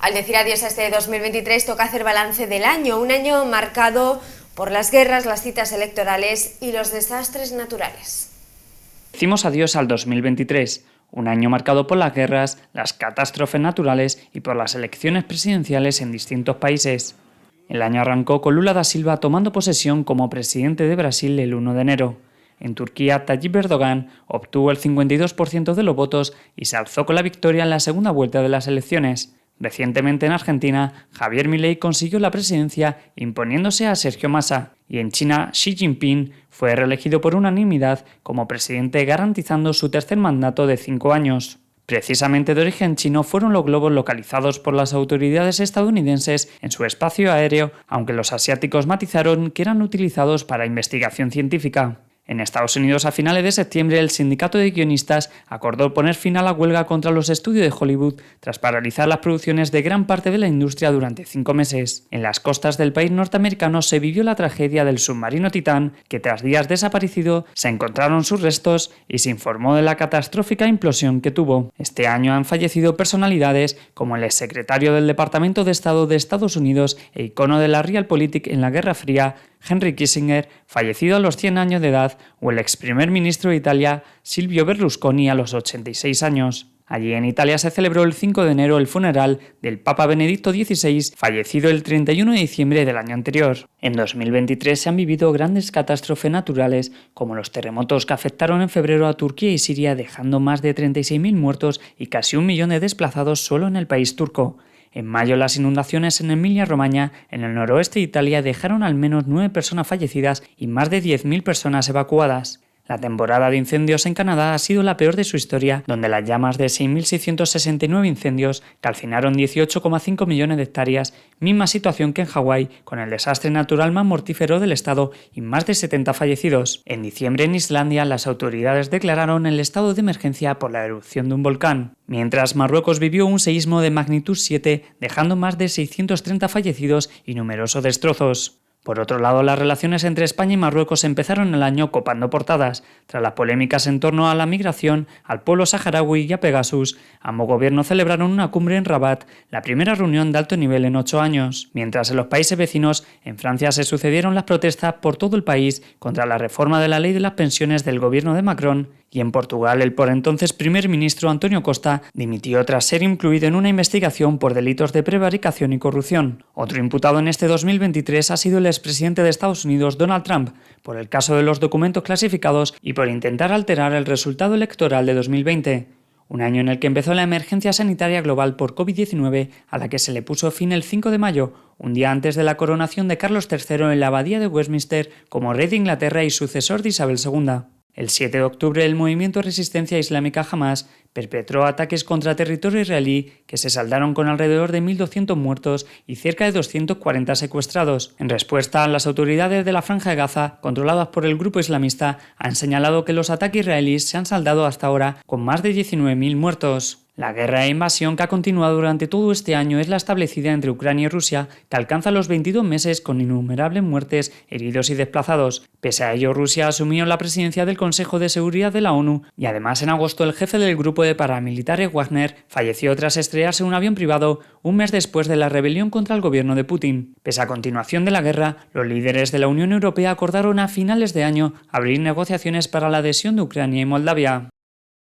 Al decir adiós a este 2023 toca hacer balance del año, un año marcado por las guerras, las citas electorales y los desastres naturales. Decimos adiós al 2023, un año marcado por las guerras, las catástrofes naturales y por las elecciones presidenciales en distintos países. El año arrancó con Lula da Silva tomando posesión como presidente de Brasil el 1 de enero. En Turquía, Tayyip Erdogan obtuvo el 52% de los votos y se alzó con la victoria en la segunda vuelta de las elecciones. Recientemente en Argentina, Javier Milei consiguió la presidencia imponiéndose a Sergio Massa, y en China, Xi Jinping fue reelegido por unanimidad como presidente, garantizando su tercer mandato de 5 años. Precisamente de origen chino fueron los globos localizados por las autoridades estadounidenses en su espacio aéreo, aunque los asiáticos matizaron que eran utilizados para investigación científica. En Estados Unidos, a finales de septiembre, el sindicato de guionistas acordó poner fin a la huelga contra los estudios de Hollywood tras paralizar las producciones de gran parte de la industria durante 5 meses. En las costas del país norteamericano se vivió la tragedia del submarino Titán, que tras días desaparecido se encontraron sus restos y se informó de la catastrófica implosión que tuvo. Este año han fallecido personalidades como el exsecretario del Departamento de Estado de Estados Unidos e icono de la Realpolitik en la Guerra Fría, Henry Kissinger, fallecido a los 100 años de edad, o el ex primer ministro de Italia, Silvio Berlusconi, a los 86 años. Allí en Italia se celebró el 5 de enero el funeral del Papa Benedicto XVI, fallecido el 31 de diciembre del año anterior. En 2023 se han vivido grandes catástrofes naturales, como los terremotos que afectaron en febrero a Turquía y Siria, dejando más de 36.000 muertos y casi 1 millón de desplazados solo en el país turco. En mayo, las inundaciones en Emilia-Romagna, en el noroeste de Italia, dejaron al menos 9 personas fallecidas y más de 10.000 personas evacuadas. La temporada de incendios en Canadá ha sido la peor de su historia, donde las llamas de 6.669 incendios calcinaron 18,5 millones de hectáreas, misma situación que en Hawái, con el desastre natural más mortífero del estado y más de 70 fallecidos. En diciembre, en Islandia, las autoridades declararon el estado de emergencia por la erupción de un volcán. Mientras, Marruecos vivió un seísmo de magnitud 7, dejando más de 630 fallecidos y numerosos destrozos. Por otro lado, las relaciones entre España y Marruecos empezaron el año copando portadas. Tras las polémicas en torno a la migración, al pueblo saharaui y a Pegasus, ambos gobiernos celebraron una cumbre en Rabat, la primera reunión de alto nivel en 8 años. Mientras en los países vecinos, en Francia se sucedieron las protestas por todo el país contra la reforma de la ley de las pensiones del gobierno de Macron, y en Portugal el por entonces primer ministro António Costa dimitió tras ser incluido en una investigación por delitos de prevaricación y corrupción. Otro imputado en este 2023 ha sido el expresidente de Estados Unidos, Donald Trump, por el caso de los documentos clasificados y por intentar alterar el resultado electoral de 2020. Un año en el que empezó la emergencia sanitaria global por COVID-19, a la que se le puso fin el 5 de mayo, un día antes de la coronación de Carlos III en la abadía de Westminster como rey de Inglaterra y sucesor de Isabel II. El 7 de octubre, el movimiento de resistencia islámica Hamas perpetró ataques contra territorio israelí que se saldaron con alrededor de 1.200 muertos y cerca de 240 secuestrados. En respuesta, las autoridades de la Franja de Gaza, controladas por el grupo islamista, han señalado que los ataques israelíes se han saldado hasta ahora con más de 19.000 muertos. La guerra e invasión que ha continuado durante todo este año es la establecida entre Ucrania y Rusia, que alcanza los 22 meses con innumerables muertes, heridos y desplazados. Pese a ello, Rusia asumió la presidencia del Consejo de Seguridad de la ONU y además en agosto el jefe del grupo de paramilitares Wagner falleció tras estrellarse un avión privado un mes después de la rebelión contra el gobierno de Putin. Pese a continuación de la guerra, los líderes de la Unión Europea acordaron a finales de año abrir negociaciones para la adhesión de Ucrania y Moldavia.